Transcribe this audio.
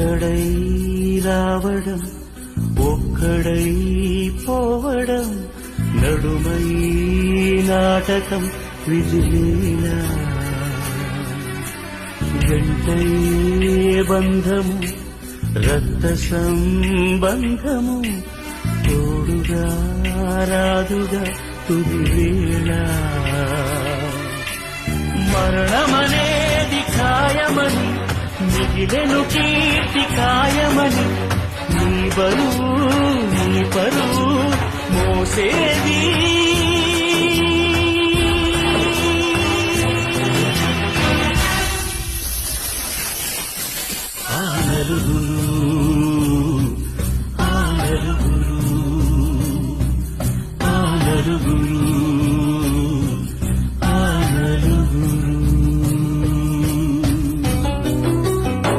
ఒక్కడై రావడం ఒక్కడై పోవడం నడుమై నాటకం విజిలీలా వెంటై బంధము రక్త సంబంధము తోడుగా రాదుగా తుది వేళ మరణమనేది ఖాయమని మిగిలెను కీర్తి కాయమని నీ బరువు నీ పరువు మోసేది ఆ నలుగురు